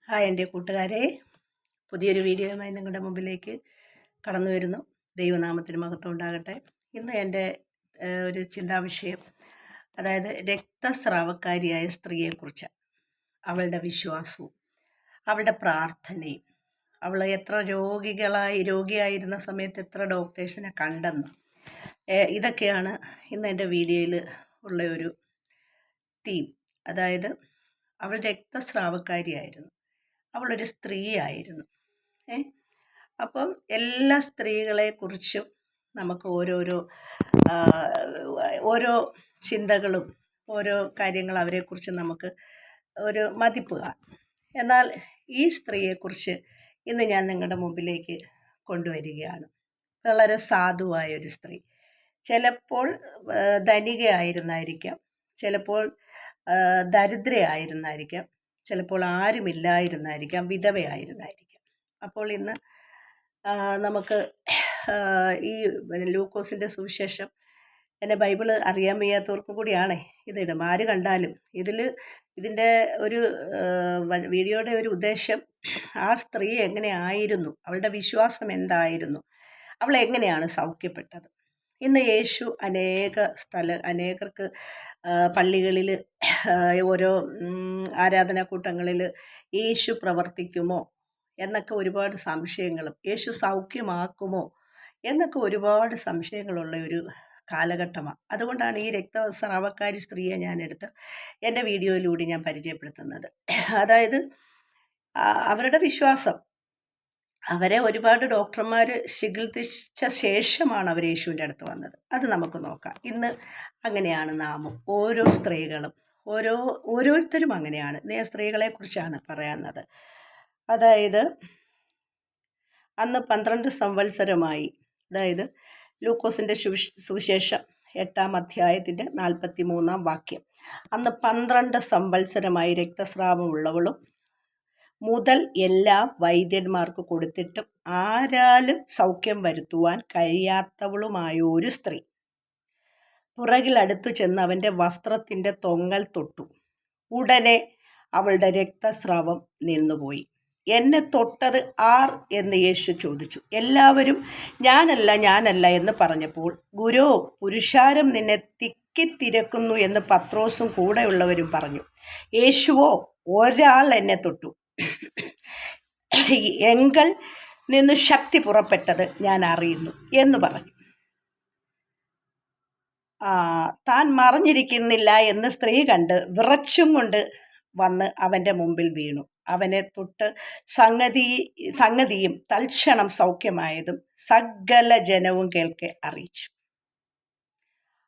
Hi എൻ്റെ കൂട്ടുകാരെ, പുതിയൊരു വീഡിയോയുമായി നിങ്ങളുടെ മുമ്പിലേക്ക് കടന്നു വരുന്നു. ദൈവനാമത്തിന് മഹത്വം ഉണ്ടാകട്ടെ. ഇന്ന് എൻ്റെ ഒരു ചിന്താവിഷയം, അതായത് രക്തസ്രാവക്കാരിയായ സ്ത്രീയെക്കുറിച്ച്. അവളുടെ വിശ്വാസവും അവളുടെ പ്രാർത്ഥനയും, അവൾ എത്ര രോഗിയായിരുന്ന സമയത്ത് എത്ര ഡോക്ടേഴ്സിനെ കണ്ടെന്ന്, ഇതൊക്കെയാണ് ഇന്ന് എൻ്റെ വീഡിയോയിൽ ഉള്ള ഒരു തീം. അതായത് അവൾ രക്തസ്രാവക്കാരിയായിരുന്നു, അവളൊരു സ്ത്രീയായിരുന്നു. അപ്പം എല്ലാ സ്ത്രീകളെക്കുറിച്ചും നമുക്ക് ഓരോ ചിന്തകളും ഓരോ കാര്യങ്ങൾ അവരെക്കുറിച്ച് നമുക്ക് ഒരു മതിപ്പ് കാണും. എന്നാൽ ഈ സ്ത്രീയെക്കുറിച്ച് ഇന്ന് ഞാൻ നിങ്ങളുടെ മുമ്പിലേക്ക് കൊണ്ടുവരികയാണ്. വളരെ സാധുവായൊരു സ്ത്രീ. ചിലപ്പോൾ ധനികയായിരുന്നായിരിക്കാം, ചിലപ്പോൾ ദരിദ്രയായിരുന്നായിരിക്കാം, ചിലപ്പോൾ ആരുമില്ലായിരുന്നായിരിക്കാം, വിധവയായിരുന്നായിരിക്കാം. അപ്പോൾ ഇന്ന് നമുക്ക് ഈ ലൂക്കോസിൻ്റെ സുവിശേഷം, എന്നെ ബൈബിള് അറിയാൻ വയ്യാത്തവർക്കും കൂടിയാണേ ഇതിടും. ആര് കണ്ടാലും ഇതിൻ്റെ ഒരു വീഡിയോയുടെ ഒരു ഉദ്ദേശം, ആ സ്ത്രീ എങ്ങനെയായിരുന്നു, അവളുടെ വിശ്വാസം എന്തായിരുന്നു, അവൾ എങ്ങനെയാണ് സൗഖ്യപ്പെട്ടത്. ഇന്ന് യേശു അനേകർക്ക് പള്ളികളിൽ, ഓരോ ആരാധനാക്കൂട്ടങ്ങളിൽ യേശു പ്രവർത്തിക്കുമോ എന്നൊക്കെ ഒരുപാട് സംശയങ്ങളും, യേശു സൗഖ്യമാക്കുമോ എന്നൊക്കെ ഒരുപാട് സംശയങ്ങളുള്ള ഒരു കാലഘട്ടമാണ്. അതുകൊണ്ടാണ് ഈ രക്തസ്രാവക്കാരി സ്ത്രീയെ ഞാൻ എടുത്ത് എൻ്റെ വീഡിയോയിലൂടെ ഞാൻ പരിചയപ്പെടുത്തുന്നത്. അതായത് അവരുടെ വിശ്വാസം, അവരെ ഒരുപാട് ഡോക്ടർമാർ ചികിത്സിച്ച ശേഷമാണ് അവർ യേശുവിൻ്റെ അടുത്ത് വന്നത്. അത് നമുക്ക് നോക്കാം. ഇന്ന് അങ്ങനെയാണ് നാമും, ഓരോ സ്ത്രീകളും, ഓരോരുത്തരും അങ്ങനെയാണ്. സ്ത്രീകളെക്കുറിച്ചാണ് പറയുന്നത്. അതായത് അന്ന് 12 സംവത്സരമായി, അതായത് ലൂക്കോസിൻ്റെ സുവിശേഷം 8-ാം അധ്യായത്തിൻ്റെ 43-ാം വാക്യം. അന്ന് 12 സംവത്സരമായി രക്തസ്രാവമുള്ളവളും മുതൽ എല്ലാ വൈദ്യന്മാർക്ക് കൊടുത്തിട്ടും ആരാലും സൗഖ്യം വരുത്തുവാൻ കഴിയാത്തവളുമായ ഒരു സ്ത്രീ പുറകിൽ അടുത്തു ചെന്ന് അവൻ്റെ വസ്ത്രത്തിൻ്റെ തൊങ്ങൽ തൊട്ടു. ഉടനെ അവളുടെ രക്തസ്രാവം നിന്നുപോയി. എന്നെ തൊട്ടത് ആർ എന്ന് യേശു ചോദിച്ചു. എല്ലാവരും ഞാനല്ല എന്ന് പറഞ്ഞപ്പോൾ, ഗുരു, പുരുഷാരം നിന്നെ തിക്കിത്തിരക്കുന്നു എന്ന് പത്രോസും കൂടെയുള്ളവരും പറഞ്ഞു. യേശുവോ, ഒരാൾ എന്നെ തൊട്ടു, എങ്കിൽ നിന്ന് ശക്തി പുറപ്പെട്ടത് ഞാൻ അറിയുന്നു എന്ന് പറഞ്ഞു. താൻ മറിഞ്ഞിരിക്കുന്നില്ല എന്ന് സ്ത്രീ കണ്ട് വിറച്ചും കൊണ്ട് വന്ന് അവൻ്റെ മുമ്പിൽ വീണു. അവനെ തൊട്ട് സംഗതിയും തൽക്ഷണം സൗഖ്യമായതും സകല ജനവും കേൾക്കെ അറിയിച്ചു.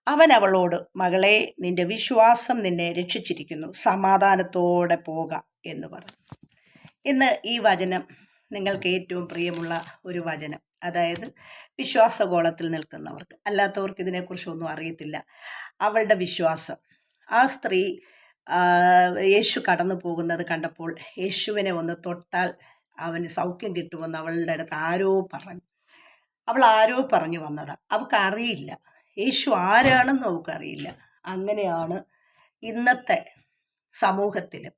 അവൻ അവളോട്, മകളെ, നിന്റെ വിശ്വാസം നിന്നെ രക്ഷിച്ചിരിക്കുന്നു, സമാധാനത്തോടെ പോക എന്ന് പറഞ്ഞു. ഇന്ന് ഈ വചനം നിങ്ങൾക്ക് ഏറ്റവും പ്രിയമുള്ള ഒരു വചനം. അതായത് വിശ്വാസഗോളത്തിൽ നിൽക്കുന്നവർക്ക്, അല്ലാത്തവർക്ക് ഇതിനെക്കുറിച്ചൊന്നും അറിയത്തില്ല. അവളുടെ വിശ്വാസം, ആ സ്ത്രീ യേശു കടന്നു പോകുന്നത് കണ്ടപ്പോൾ യേശുവിനെ ഒന്ന് തൊട്ടാൽ അവന് സൗഖ്യം കിട്ടുമെന്ന് അവളുടെ അടുത്ത് ആരോ പറഞ്ഞു വന്നതാണ്. അവൾക്കറിയില്ല യേശു ആരാണെന്ന് അവൾക്കറിയില്ല. അങ്ങനെയാണ് ഇന്നത്തെ സമൂഹത്തിലും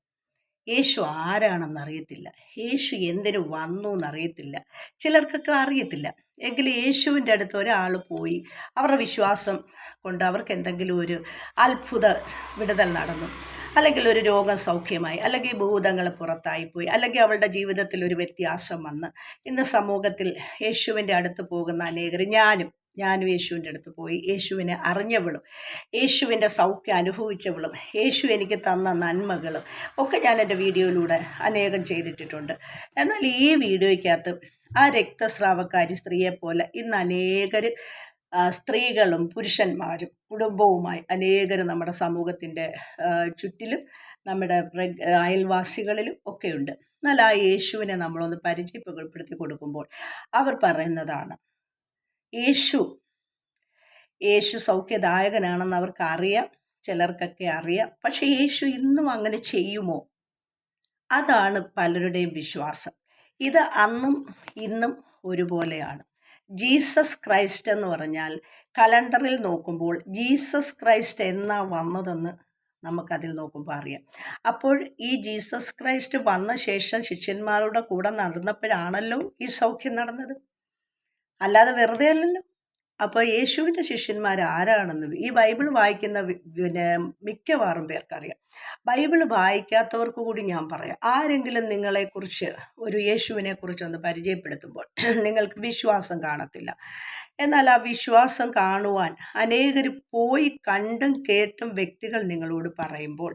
യേശു ആരാണെന്നറിയത്തില്ല, യേശു എന്തിനു വന്നു എന്നറിയത്തില്ല. ചിലർക്കൊക്കെ അറിയത്തില്ല. എങ്കിലും യേശുവിൻ്റെ അടുത്ത് ഒരാൾ പോയി അവരുടെ വിശ്വാസം കൊണ്ട് അവർക്ക് എന്തെങ്കിലും ഒരു അത്ഭുത വിടുതൽ നടന്നു, അല്ലെങ്കിൽ ഒരു രോഗം സൗഖ്യമായി, അല്ലെങ്കിൽ ഭൂതങ്ങൾ പുറത്തായിപ്പോയി, അല്ലെങ്കിൽ അവളുടെ ജീവിതത്തിൽ ഒരു വ്യത്യാസം വന്ന് ഇന്ന് സമൂഹത്തിൽ യേശുവിൻ്റെ അടുത്ത് പോകുന്ന അനേകർ, ഞാനും യേശുവിൻ്റെ അടുത്ത് പോയി യേശുവിനെ അറിഞ്ഞവളും യേശുവിൻ്റെ സൗഖ്യം അനുഭവിച്ചവളും യേശു എനിക്ക് തന്ന നന്മകളും ഒക്കെ ഞാൻ എൻ്റെ വീഡിയോയിലൂടെ അനേകം ചെയ്തിട്ടുണ്ട്. എന്നാൽ ഈ വീഡിയോയ്ക്കകത്ത് ആ രക്തസ്രാവക്കാരി സ്ത്രീയെപ്പോലെ ഇന്ന് അനേകർ, സ്ത്രീകളും പുരുഷന്മാരും കുടുംബവുമായി അനേകർ നമ്മുടെ സമൂഹത്തിൻ്റെ ചുറ്റിലും നമ്മുടെ അയൽവാസികളിലും ഒക്കെയുണ്ട്. എന്നാൽ ആ യേശുവിനെ നമ്മളൊന്ന് പരിചയപ്പെടുത്തി കൊടുക്കുമ്പോൾ അവർ പറയുന്നതാണ്, യേശു സൗഖ്യദായകനാണെന്ന് അവർക്ക് അറിയാം, ചിലർക്കൊക്കെ അറിയാം. പക്ഷെ യേശു ഇന്നും അങ്ങനെ ചെയ്യുമോ? അതാണ് പലരുടെയും വിശ്വാസം. ഇത് അന്നും ഇന്നും ഒരുപോലെയാണ്. ജീസസ് ക്രൈസ്റ്റ് എന്ന് പറഞ്ഞാൽ കലണ്ടറിൽ നോക്കുമ്പോൾ ജീസസ് ക്രൈസ്റ്റ് എന്നാ വന്നതെന്ന് നമുക്കതിൽ നോക്കുമ്പോൾ അറിയാം. അപ്പോൾ ഈ ജീസസ് ക്രൈസ്റ്റ് വന്ന ശേഷം ശിഷ്യന്മാരുടെ കൂടെ നടന്നപ്പോഴാണല്ലോ ഈ സൗഖ്യം നടന്നത്, അല്ലാതെ വെറുതെ അല്ലല്ലോ. അപ്പോൾ യേശുവിൻ്റെ ശിഷ്യന്മാർ ആരാണെന്ന് ഈ ബൈബിൾ വായിക്കുന്ന പിന്നെ മിക്കവാറും പേർക്കറിയാം. ബൈബിൾ വായിക്കാത്തവർക്ക് കൂടി ഞാൻ പറയാം, ആരെങ്കിലും നിങ്ങളെക്കുറിച്ച് ഒരു യേശുവിനെ കുറിച്ച് ഒന്ന് പരിചയപ്പെടുത്തുമ്പോൾ നിങ്ങൾക്ക് വിശ്വാസം കാണത്തില്ല. എന്നാൽ ആ വിശ്വാസം കാണുവാൻ അനേകർ പോയി കണ്ടും കേട്ടും വ്യക്തികൾ നിങ്ങളോട് പറയുമ്പോൾ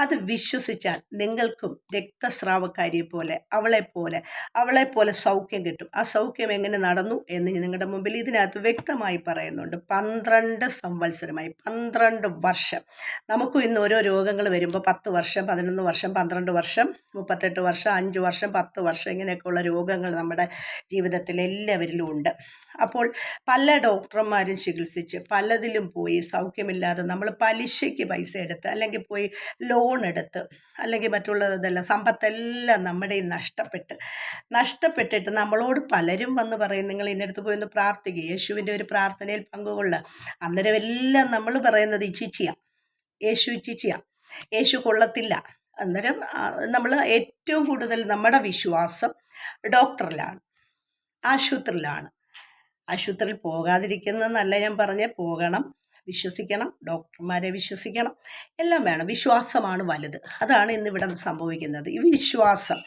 അത് വിശ്വസിച്ചാൽ നിങ്ങൾക്കും രക്തസ്രാവക്കാരിയെ പോലെ അവളെപ്പോലെ സൗഖ്യം കിട്ടും. ആ സൗഖ്യം എങ്ങനെ നടന്നു എന്ന് നിങ്ങളുടെ മുമ്പിൽ ഇതിനകത്ത് വ്യക്തമായി പറയുന്നുണ്ട്. 12 സംവത്സരമായി, 12 വർഷം. നമുക്കും ഇന്ന് ഓരോ രോഗങ്ങൾ വരുമ്പോൾ 10 വർഷം, 11 വർഷം, 12 വർഷം, 38 വർഷം, 5 വർഷം, 10 വർഷം, ഇങ്ങനെയൊക്കെയുള്ള രോഗങ്ങൾ നമ്മുടെ ജീവിതത്തിൽ എല്ലാവരിലും ഉണ്ട്. അപ്പോൾ പല ഡോക്ടർമാരും ചികിത്സിച്ച് പലതിലും പോയി സൗഖ്യമില്ലാതെ നമ്മൾ പലിശയ്ക്ക് പൈസ എടുത്ത്, അല്ലെങ്കിൽ പോയി ലോൺ എടുത്ത്, അല്ലെങ്കിൽ മറ്റുള്ളതെല്ലാം സമ്പത്തെല്ലാം നമ്മുടെ നഷ്ടപ്പെട്ടിട്ട് നമ്മളോട് പലരും വന്ന് പറയും, നിങ്ങൾ ഇന്നടുത്ത് പോയി ഒന്ന് പ്രാർത്ഥിക്കുക, യേശുവിൻ്റെ ഒരു പ്രാർത്ഥനയിൽ പങ്കുകൊള്ളുക. അന്നേരം എല്ലാം നമ്മൾ പറയുന്നത് യേശു ഇച്ചിച്ചിയ, യേശു കൊള്ളത്തില്ല. അന്നേരം നമ്മൾ ഏറ്റവും കൂടുതൽ നമ്മുടെ വിശ്വാസം ഡോക്ടറിലാണ്, ആശുപത്രിയിലാണ്. ആശുപത്രിയിൽ പോകാതിരിക്കുന്നതെന്നല്ല ഞാൻ പറഞ്ഞേ, പോകണം, വിശ്വസിക്കണം, ഡോക്ടർമാരെ വിശ്വസിക്കണം, എല്ലാം വേണം. വിശ്വാസമാണ് വലുത്. അതാണ് ഇന്നിവിടെ സംഭവിക്കുന്നത്. ഈ വിശ്വാസം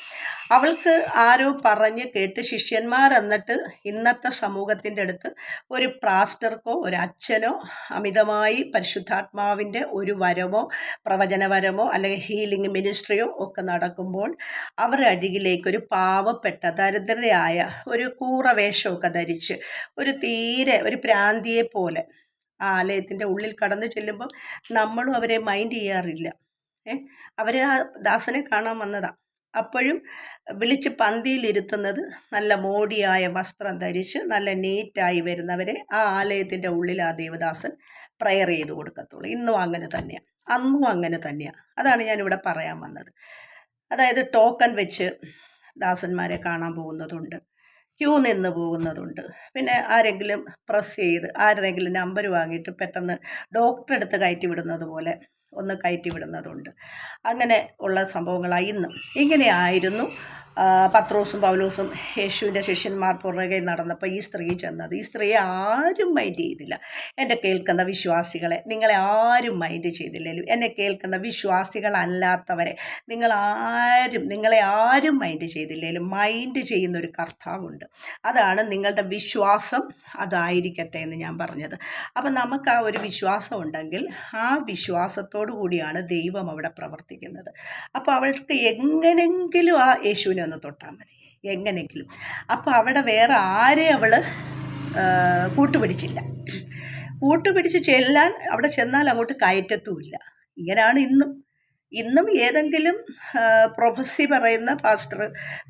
അവൾക്ക് ആരോ പറഞ്ഞ് കേട്ട് ശിഷ്യന്മാർ എന്നിട്ട് ഇന്നത്തെ സമൂഹത്തിൻ്റെ അടുത്ത് ഒരു പാസ്റ്റർക്കോ ഒരു അച്ഛനോ അമിതമായി പരിശുദ്ധാത്മാവിൻ്റെ ഒരു വരമോ പ്രവചനവരമോ അല്ലെങ്കിൽ ഹീലിംഗ് മിനിസ്ട്രിയോ ഒക്കെ നടക്കുമ്പോൾ അവരുടെ അരികിലേക്ക് ഒരു പാവപ്പെട്ട ദരിദ്രയായ ഒരു കൂറവേഷമൊക്കെ ധരിച്ച് ഒരു പ്രാന്തിയെ പോലെ ആ ആലയത്തിൻ്റെ ഉള്ളിൽ കടന്നു ചെല്ലുമ്പോൾ നമ്മളും അവരെ മൈൻഡ് ചെയ്യാറില്ല. അവരെ ആ ദാസനെ കാണാൻ വന്നതാ. അപ്പോഴും വിളിച്ച് പന്തിയിലിരുത്തുന്നത് നല്ല മോടിയായ വസ്ത്രം ധരിച്ച് നല്ല നീറ്റായി വരുന്നവരെ ആ ആലയത്തിൻ്റെ ഉള്ളിൽ ആ ദേവദാസൻ പ്രയർ ചെയ്ത് കൊടുക്കത്തുള്ളൂ. ഇന്നും അങ്ങനെ തന്നെയാണ്, അന്നും അങ്ങനെ തന്നെയാണ്. അതാണ് ഞാനിവിടെ പറയാൻ വന്നത്. അതായത് ടോക്കൺ വെച്ച് ദാസന്മാരെ കാണാൻ പോകുന്നതുണ്ട്, ക്യൂ നിന്ന് പോകുന്നതുണ്ട്, പിന്നെ ആരെങ്കിലും പ്രസ് ചെയ്ത് ആരുടെയെങ്കിലും നമ്പർ വാങ്ങിയിട്ട് പെട്ടെന്ന് ഡോക്ടറെ അടുത്ത് കയറ്റി വിടുന്നത് പോലെ ഒന്ന് കയറ്റി വിടുന്നതുണ്ട്. അങ്ങനെ ഉള്ള സംഭവങ്ങളാണ് ഇന്നും. ഇങ്ങനെയായിരുന്നു പത്രോസും പൗലോസും യേശുവിൻ്റെ ശിഷ്യന്മാർ പുറകെ നടന്നപ്പോൾ ഈ സ്ത്രീ ചെന്നത്. ഈ സ്ത്രീയെ ആരും മൈൻഡ് ചെയ്തില്ല. എന്നെ കേൾക്കുന്ന വിശ്വാസികളെ, നിങ്ങളെ ആരും മൈൻഡ് ചെയ്തില്ലേലും എന്നെ കേൾക്കുന്ന വിശ്വാസികളല്ലാത്തവരെ നിങ്ങളെ ആരും മൈൻഡ് ചെയ്തില്ലേലും മൈൻഡ് ചെയ്യുന്നൊരു കർത്താവുണ്ട്. അതാണ് നിങ്ങളുടെ വിശ്വാസം, അതായിരിക്കട്ടെ എന്ന് ഞാൻ പറഞ്ഞത്. അപ്പം നമുക്ക് ആ ഒരു വിശ്വാസം ഉണ്ടെങ്കിൽ ആ വിശ്വാസത്തോടു കൂടിയാണ് ദൈവം അവിടെ പ്രവർത്തിക്കുന്നത്. അപ്പോൾ അവൾക്ക് എങ്ങനെങ്കിലും ആ യേശുവിനെ ഒന്ന് തൊട്ടാൽ മതി, എങ്ങനെയെങ്കിലും. അപ്പോൾ അവിടെ വേറെ ആരെ അവൾ കൂട്ടുപിടിച്ച് ചെല്ലാൻ അവിടെ ചെന്നാൽ അങ്ങോട്ട് കയറ്റത്തുമില്ല. ഇങ്ങനെയാണ് ഇന്നും ഏതെങ്കിലും പ്രൊഫസി പറയുന്ന പാസ്റ്റർ,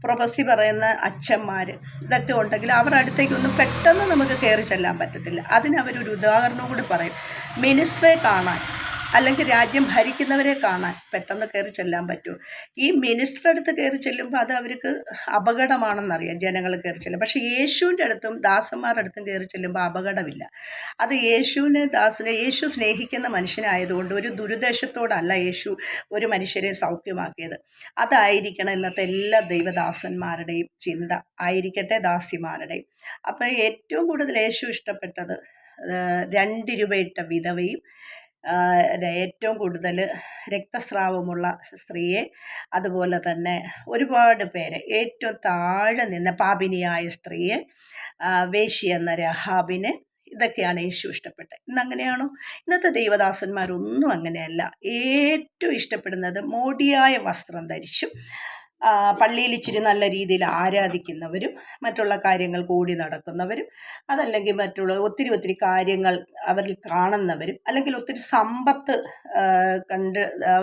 പ്രൊഫസി പറയുന്ന അച്ഛന്മാർ ഇതൊക്കെ ഉണ്ടെങ്കിൽ അവരുടെ അടുത്തേക്കൊന്നും പെട്ടെന്ന് നമുക്ക് കയറി ചെല്ലാൻ പറ്റത്തില്ല. അതിനവരൊരു ഉദാഹരണം കൂടി പറയും. മിനിസ്റ്ററെ കാണാൻ അല്ലെങ്കിൽ രാജ്യം ഭരിക്കുന്നവരെ കാണാൻ പെട്ടെന്ന് കയറി ചെല്ലാൻ പറ്റുമോ? ഈ മിനിസ്റ്റർ അടുത്ത് കയറി ചെല്ലുമ്പോൾ അത് അവർക്ക് അപകടമാണെന്നറിയാം, ജനങ്ങൾ കയറി ചെല്ലും. പക്ഷേ യേശുവിൻ്റെ അടുത്തും ദാസന്മാരുടെ അടുത്തും കയറി ചെല്ലുമ്പോൾ അപകടമില്ല. അത് യേശു സ്നേഹിക്കുന്ന മനുഷ്യനായതുകൊണ്ട് ഒരു ദുരുദ്ദേശത്തോടല്ല യേശു ഒരു മനുഷ്യരെ സൗഖ്യമാക്കിയത്. അതായിരിക്കണം ഇന്നത്തെ എല്ലാ ദൈവദാസന്മാരുടെയും ചിന്ത, ആയിരിക്കട്ടെ ദാസിമാരുടെയും. അപ്പോൾ ഏറ്റവും കൂടുതൽ യേശു ഇഷ്ടപ്പെട്ടത് 2 രൂപ ഇട്ട വിധവയും ഏറ്റവും കൂടുതൽ രക്തസ്രാവമുള്ള സ്ത്രീയെ, അതുപോലെ തന്നെ ഒരുപാട് പേരെ, ഏറ്റവും താഴെ നിന്ന് പാപിനിയായ സ്ത്രീയെ, വേശ്യ എന്ന രഹാബിനെ, ഇതൊക്കെയാണ് യേശു ഇഷ്ടപ്പെട്ടത്. ഇന്നങ്ങനെയാണോ? ഇന്നത്തെ ദൈവദാസന്മാരൊന്നും അങ്ങനെയല്ല. ഏറ്റവും ഇഷ്ടപ്പെടുന്നത് മോടിയായ വസ്ത്രം ധരിച്ചും പള്ളിയിൽ ഇച്ചിരി നല്ല രീതിയിൽ ആരാധിക്കുന്നവരും മറ്റുള്ള കാര്യങ്ങൾ കൂടി നടക്കുന്നവരും, അതല്ലെങ്കിൽ മറ്റുള്ള ഒത്തിരി കാര്യങ്ങൾ അവരിൽ കാണുന്നവരും, അല്ലെങ്കിൽ ഒത്തിരി സമ്പത്ത് കണ്ട്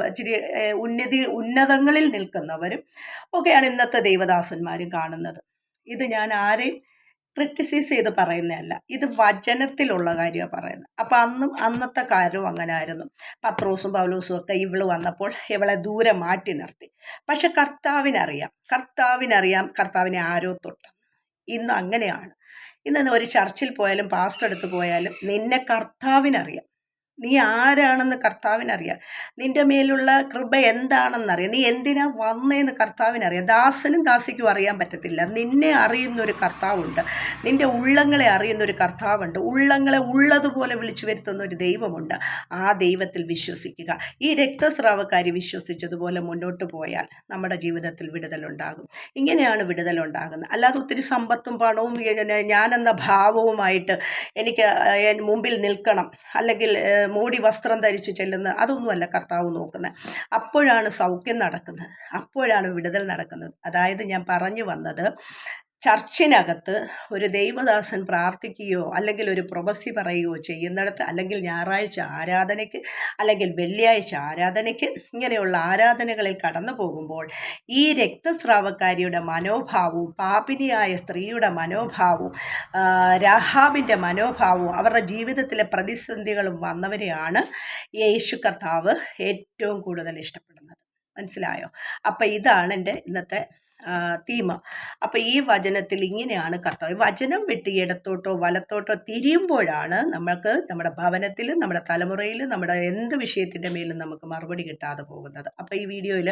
ഇച്ചിരി ഉന്നതങ്ങളിൽ നിൽക്കുന്നവരും ഒക്കെയാണ് ഇന്നത്തെ ദൈവദാസന്മാരും കാണുന്നത്. ഇത് ഞാൻ ആരെയും ക്രിറ്റിസൈസ് ചെയ്ത് പറയുന്നതല്ല, ഇത് വചനത്തിലുള്ള കാര്യമാണ് പറയുന്നത്. അപ്പം അന്നത്തെ കാര്യവും അങ്ങനെ ആയിരുന്നു. പത്രോസും പൗലോസും ഒക്കെ ഇവള് വന്നപ്പോൾ ഇവളെ ദൂരെ മാറ്റി നിർത്തി. പക്ഷെ കർത്താവിനറിയാം കർത്താവിനെ ആരോ തൊട്ട്. ഇന്ന് അങ്ങനെയാണ്. ഇന്ന് ഒരു ചർച്ചിൽ പോയാലും പാസ്റ്റർ അടുത്ത് പോയാലും നിന്നെ കർത്താവിനറിയാം, നീ ആരാണെന്ന് കർത്താവിനറിയാം. നിന്റെ മേലുള്ള കൃപ എന്താണെന്നറിയാം. നീ എന്തിനാ വന്നേന്ന് കർത്താവിനറിയാം. ദാസനും ദാസിക്കും അറിയാൻ പറ്റത്തില്ല. നിന്നെ അറിയുന്നൊരു കർത്താവുണ്ട്. നിന്റെ ഉള്ളങ്ങളെ അറിയുന്നൊരു കർത്താവുണ്ട്. ഉള്ളങ്ങളെ ഉള്ളതുപോലെ വിളിച്ചു വരുത്തുന്ന ഒരു ദൈവമുണ്ട്. ആ ദൈവത്തിൽ വിശ്വസിക്കുക. ഈ രക്തസ്രാവക്കാരി വിശ്വസിച്ചതുപോലെ മുന്നോട്ട് പോയാൽ നമ്മുടെ ജീവിതത്തിൽ വിടുതലുണ്ടാകും. ഇങ്ങനെയാണ് വിടുതലുണ്ടാകുന്നത്. അല്ലാതെ ഒത്തിരി സമ്പത്തും പണവും ഞാനെന്ന ഭാവവുമായിട്ട് എനിക്ക് മുമ്പിൽ നിൽക്കണം, അല്ലെങ്കിൽ മൂടി വസ്ത്രം ധരിച്ച് ചെല്ലുന്ന അതൊന്നുമല്ല കർത്താവ് നോക്കുന്നത്. അപ്പോഴാണ് സൗഖ്യം നടക്കുന്നത്, അപ്പോഴാണ് വിടുതൽ നടക്കുന്നത്. അതായത് ഞാൻ പറഞ്ഞു വന്നത്, ചർച്ചിനകത്ത് ഒരു ദൈവദാസൻ പ്രാർത്ഥിക്കുകയോ അല്ലെങ്കിൽ ഒരു പ്രൊഫസി പറയുകയോ ചെയ്യുന്നിടത്ത്, അല്ലെങ്കിൽ ഞായറാഴ്ച ആരാധനയ്ക്ക് അല്ലെങ്കിൽ വെള്ളിയാഴ്ച ആരാധനയ്ക്ക്, ഇങ്ങനെയുള്ള ആരാധനകളിൽ കടന്നു പോകുമ്പോൾ ഈ രക്തസ്രാവക്കാരിയുടെ മനോഭാവവും പാപിനിയായ സ്ത്രീയുടെ മനോഭാവവും രാഹാബിൻ്റെ മനോഭാവവും അവരുടെ ജീവിതത്തിലെ പ്രതിസന്ധികളും വന്നവരെയാണ് യേശു കർത്താവ് ഏറ്റവും കൂടുതൽ ഇഷ്ടപ്പെടുന്നത്. മനസ്സിലായോ? അപ്പം ഇതാണ് എൻ്റെ ഇന്നത്തെ തീമ. അപ്പം ഈ വചനത്തിൽ ഇങ്ങനെയാണ് കർത്താവ്. വചനം വിട്ട് ഇടത്തോട്ടോ വലത്തോട്ടോ തിരിയുമ്പോഴാണ് നമുക്ക് നമ്മുടെ ഭവനത്തിൽ, നമ്മുടെ തലമുറയിൽ, നമ്മുടെ എന്ത് വിഷയത്തിൻ്റെ മേലും നമുക്ക് മറുപടി കിട്ടാതെ പോകുന്നത്. അപ്പം ഈ വീഡിയോയിൽ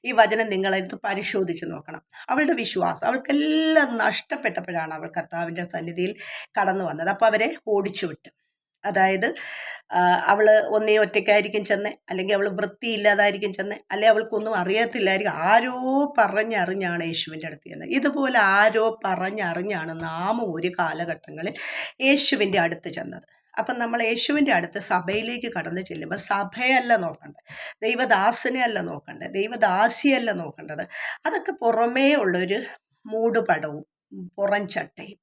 ഈ വചനം നിങ്ങളെടുത്ത് പരിശോധിച്ച് നോക്കണം. അവളുടെ വിശ്വാസം, അവൾക്കെല്ലാം നഷ്ടപ്പെട്ടപ്പോഴാണ് അവൾ കർത്താവിൻ്റെ സന്നിധിയിൽ കടന്നു വന്നത്. അപ്പോൾ അവരെ ഓടിച്ചു വിട്ടു. അതായത് അവൾ ഒന്നേ ഒറ്റയ്ക്കായിരിക്കും ചെന്ന്, അല്ലെങ്കിൽ അവൾ വൃത്തിയില്ലാതായിരിക്കും ചെന്ന്, അല്ലെങ്കിൽ അവൾക്കൊന്നും അറിയത്തില്ലായിരിക്കും. ആരോ പറഞ്ഞറിഞ്ഞാണ് യേശുവിൻ്റെ അടുത്ത് ചെന്നത്. ഇതുപോലെ ആരോ പറഞ്ഞറിഞ്ഞാണ് നാമും ഒരു കാലഘട്ടങ്ങളിൽ യേശുവിൻ്റെ അടുത്ത് ചെന്നത്. അപ്പം നമ്മൾ യേശുവിൻ്റെ അടുത്ത് സഭയിലേക്ക് കടന്നു ചെല്ലുമ്പോൾ സഭയല്ല നോക്കേണ്ടത്, ദൈവദാസനെ അല്ല നോക്കേണ്ടത്, ദൈവദാസിയല്ല നോക്കേണ്ടത്. അതൊക്കെ പുറമേ ഉള്ളൊരു മൂടുപടവും പുറം ചട്ടയും.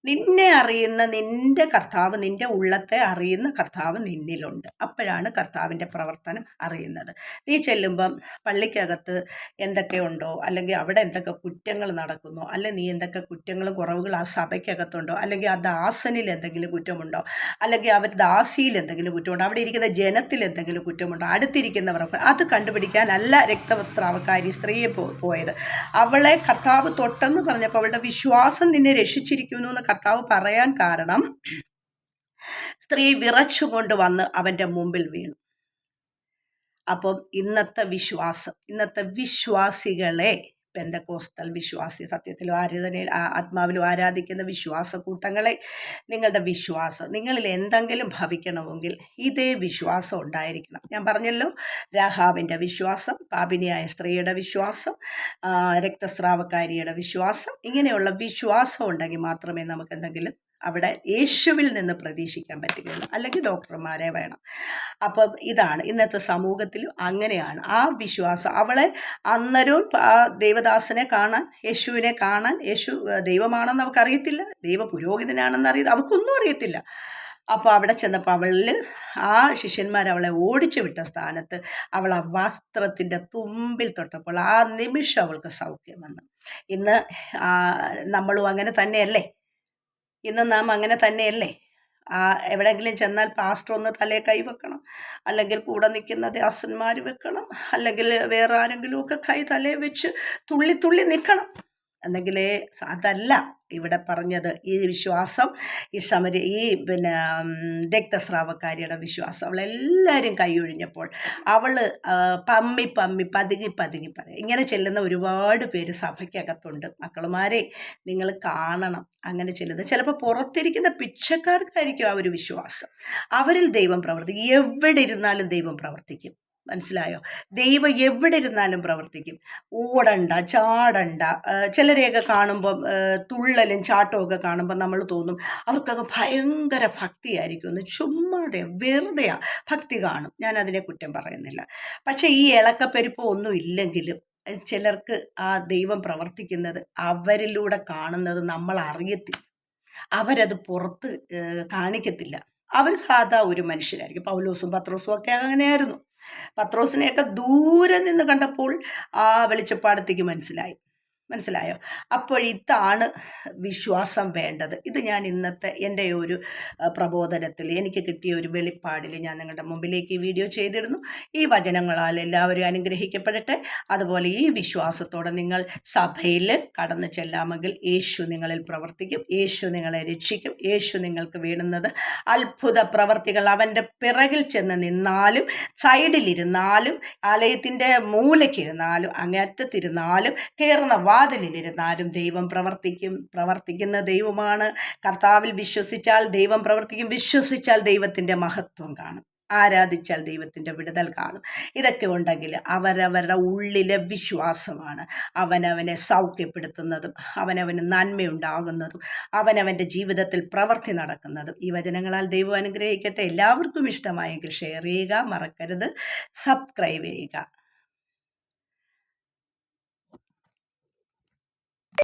നിന്നെ അറിയുന്ന നിന്റെ കർത്താവ്, നിന്റെ ഉള്ളത്തെ അറിയുന്ന കർത്താവ് നിന്നിലുണ്ട്. അപ്പോഴാണ് കർത്താവിൻ്റെ പ്രവർത്തനം അറിയുന്നത്. നീ ചെല്ലുമ്പം പള്ളിക്കകത്ത് എന്തൊക്കെയുണ്ടോ, അല്ലെങ്കിൽ അവിടെ എന്തൊക്കെ കുറ്റങ്ങൾ നടക്കുന്നോ, അല്ലെങ്കിൽ നീ എന്തൊക്കെ കുറ്റങ്ങളും കുറവുകൾ ആ സഭയ്ക്കകത്തുണ്ടോ, അല്ലെങ്കിൽ ആ ദാസനിൽ എന്തെങ്കിലും കുറ്റമുണ്ടോ, അല്ലെങ്കിൽ അവർ ദാസിയിൽ എന്തെങ്കിലും കുറ്റമുണ്ടോ, അവിടെ ഇരിക്കുന്ന ജനത്തിൽ എന്തെങ്കിലും കുറ്റമുണ്ടോ, അടുത്തിരിക്കുന്നവർ, അത് കണ്ടുപിടിക്കാനല്ല രക്തസ്രാവക്കാരി സ്ത്രീയെ പോയത്. അവളെ കർത്താവ് തൊട്ടെന്ന് പറഞ്ഞപ്പോൾ അവളുടെ വിശ്വാസം നിന്നെ രക്ഷിച്ചിരിക്കുന്നു എന്ന് കർത്താവ് പറയാൻ കാരണം, സ്ത്രീ വിറച്ചുകൊണ്ട് വന്ന് അവൻ്റെ മുമ്പിൽ വീണു. അപ്പം ഇന്നത്തെ വിശ്വാസികളെ, പെന്തക്കോസ്തൽ വിശ്വാസി, സത്യത്തിലും ആരാധനയിൽ ആത്മാവിലും ആരാധിക്കുന്ന വിശ്വാസ കൂട്ടങ്ങളെ, നിങ്ങളുടെ വിശ്വാസം, നിങ്ങളിൽ എന്തെങ്കിലും ഭവിക്കണമെങ്കിൽ ഇതേ വിശ്വാസം ഉണ്ടായിരിക്കണം. ഞാൻ പറഞ്ഞല്ലോ, രാഹാബിൻ്റെ വിശ്വാസം, പാപിനിയായ സ്ത്രീയുടെ വിശ്വാസം, രക്തസ്രാവക്കാരിയുടെ വിശ്വാസം, ഇങ്ങനെയുള്ള വിശ്വാസം ഉണ്ടെങ്കിൽ മാത്രമേ നമുക്ക് എന്തെങ്കിലും അവിടെ യേശുവിൽ നിന്ന് പ്രതീക്ഷിക്കാൻ പറ്റുകയുള്ളൂ. അല്ലെങ്കിൽ ഡോക്ടർമാരെ വേണം. അപ്പം ഇതാണ് ഇന്നത്തെ സമൂഹത്തിലും അങ്ങനെയാണ്. ആ വിശ്വാസം, അവളെ അന്നേരവും ആ ദൈവദാസനെ കാണാൻ, യേശുവിനെ കാണാൻ, യേശു ദൈവമാണെന്ന് അവൾക്കറിയത്തില്ല, ദൈവ പുരോഹിതനാണെന്ന് അവൾക്കൊന്നും അറിയത്തില്ല. അപ്പോൾ അവിടെ ചെന്നപ്പോൾ അവളിൽ ആ ശിഷ്യന്മാർ അവളെ ഓടിച്ചു വിട്ട സ്ഥാനത്ത് അവൾ ആ വസ്ത്രത്തിൻ്റെ തുമ്പിൽ തൊട്ടപ്പോൾ ആ നിമിഷം അവൾക്ക് സൗഖ്യം വന്നു. ഇന്ന് നമ്മളും അങ്ങനെ തന്നെയല്ലേ? ഇന്ന് നാം അങ്ങനെ തന്നെയല്ലേ? എവിടെയെങ്കിലും ചെന്നാൽ പാസ്റ്റർ ഒന്ന് തലേ കൈ വെക്കണം, അല്ലെങ്കിൽ കൂടെ നിൽക്കുന്ന ദാസന്മാർ വെക്കണം, അല്ലെങ്കിൽ വേറെ ആരെങ്കിലുമൊക്കെ കൈ തലേ വെച്ച് തുള്ളി തുള്ളി നിൽക്കണം. എന്നെങ്കിലേ, അതല്ല ഇവിടെ പറഞ്ഞത്. ഈ വിശ്വാസം, ഈ രക്തസ്രാവക്കാരിയുടെ വിശ്വാസം, അവളെല്ലാവരും കൈയൊഴിഞ്ഞപ്പോൾ അവൾ പമ്മി പതുങ്ങി ഇങ്ങനെ ചെല്ലുന്ന ഒരുപാട് പേര് സഭയ്ക്കകത്തുണ്ട്. മക്കളുമാരെ, നിങ്ങൾ കാണണം അങ്ങനെ ചെല്ലുന്നത്. ചിലപ്പോൾ പുറത്തിരിക്കുന്ന പിച്ചക്കാർക്കായിരിക്കും ആ ഒരു വിശ്വാസം. അവരിൽ ദൈവം പ്രവർത്തിക്കും. എവിടെ ഇരുന്നാലും ദൈവം പ്രവർത്തിക്കും. മനസ്സിലായോ? ദൈവം എവിടെ ഇരുന്നാലും പ്രവർത്തിക്കും. ഓടണ്ട, ചാടണ്ട. ചിലരെയൊക്കെ കാണുമ്പം തുള്ളലും ചാട്ടവും ഒക്കെ കാണുമ്പോൾ നമ്മൾ തോന്നും അവർക്കൊക്കെ ഭയങ്കര ഭക്തിയായിരിക്കും എന്ന്. ചുമ്മാതെ വെറുതെ ഭക്തി കാണും. ഞാൻ അതിനെ കുറ്റം പറയുന്നില്ല. പക്ഷേ ഈ ഇളക്കപ്പെരുപ്പം ഒന്നും ഇല്ലെങ്കിലും ചിലർക്ക് ആ ദൈവം പ്രവർത്തിക്കുന്നത് അവരിലൂടെ കാണുന്നത് നമ്മൾ അറിയത്തില്ല. അവരത് പുറത്ത് കാണിക്കത്തില്ല. അവർ സാധാ ഒരു മനുഷ്യരായിരിക്കും. പൗലോസും പത്രോസും ഒക്കെ അങ്ങനെയായിരുന്നു. പത്രോസിനെയൊക്കെ ദൂരെ നിന്ന് കണ്ടപ്പോൾ ആ വെളിച്ചപ്പാടത്തേക്ക് മനസ്സിലായി. മനസ്സിലായോ? അപ്പോൾ ഇതാണ് വിശ്വാസം വേണ്ടത്. ഇത് ഞാൻ ഇന്നത്തെ എൻ്റെ ഒരു പ്രബോധനത്തിൽ എനിക്ക് കിട്ടിയ ഒരു വെളിപ്പാടിൽ ഞാൻ നിങ്ങളുടെ മുമ്പിലേക്ക് ഈ വീഡിയോ ചെയ്തിരുന്നു. ഈ വചനങ്ങളാൽ എല്ലാവരും അനുഗ്രഹിക്കപ്പെടട്ടെ. അതുപോലെ ഈ വിശ്വാസത്തോടെ നിങ്ങൾ സഭയിൽ കടന്നു ചെല്ലാമെങ്കിൽ യേശു നിങ്ങളിൽ പ്രവർത്തിക്കും, യേശു നിങ്ങളെ രക്ഷിക്കും, യേശു നിങ്ങൾക്ക് വേണ്ടുന്നത് അത്ഭുത പ്രവർത്തികൾ. അവൻ്റെ പിറകിൽ ചെന്ന് നിന്നാലും, സൈഡിലിരുന്നാലും, ആലയത്തിൻ്റെ മൂലയ്ക്കിരുന്നാലും, അങ്ങേറ്റത്തിരുന്നാലും, കയറുന്ന വാതിലിരുന്നാലും ദൈവം പ്രവർത്തിക്കും. പ്രവർത്തിക്കുന്ന ദൈവമാണ്. കർത്താവിൽ വിശ്വസിച്ചാൽ ദൈവം പ്രവർത്തിക്കും. വിശ്വസിച്ചാൽ ദൈവത്തിൻ്റെ മഹത്വം കാണും. ആരാധിച്ചാൽ ദൈവത്തിൻ്റെ വിടുതൽ കാണും. ഇതൊക്കെ ഉണ്ടെങ്കിൽ അവരവരുടെ ഉള്ളിലെ വിശ്വാസമാണ് അവനവനെ സൗഖ്യപ്പെടുത്തുന്നതും അവനവന് നന്മയുണ്ടാകുന്നതും അവനവൻ്റെ ജീവിതത്തിൽ പ്രവൃത്തി നടക്കുന്നതും. ഈ വചനങ്ങളാൽ ദൈവം അനുഗ്രഹിക്കട്ടെ. എല്ലാവർക്കും ഇഷ്ടമായെങ്കിൽ ഷെയർ ചെയ്യുക, മറക്കരുത്, സബ്സ്ക്രൈബ് ചെയ്യുക.